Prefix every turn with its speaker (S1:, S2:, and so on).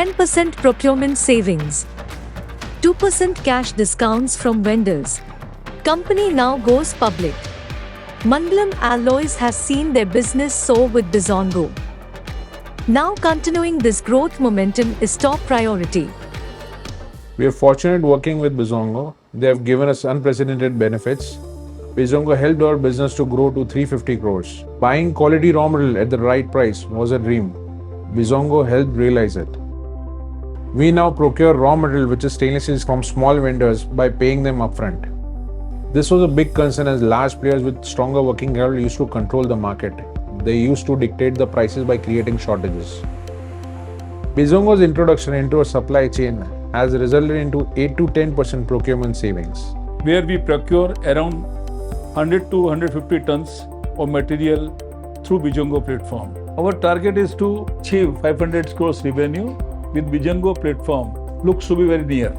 S1: 10% procurement savings, 2% cash discounts from vendors. Company now goes public. Mangalam Alloys has seen their business soar with Bizongo. Now continuing this growth momentum is top priority.
S2: We are fortunate working with Bizongo. They have given us unprecedented benefits. Bizongo helped our business to grow to 350 crores. Buying quality raw material at the right price was a dream. Bizongo helped realize it. We now procure raw material which is stainless steel from small vendors by paying them upfront. This was a big concern as large players with stronger working capital used to control the market. They used to dictate the prices by creating shortages. Bizongo's introduction into a supply chain has resulted into 8 to 10% procurement savings.
S3: Where we procure around 100 to 150 tons of material through Bizongo platform. Our target is to achieve 500 crores revenue with Bizongo platform. Looks to be very near.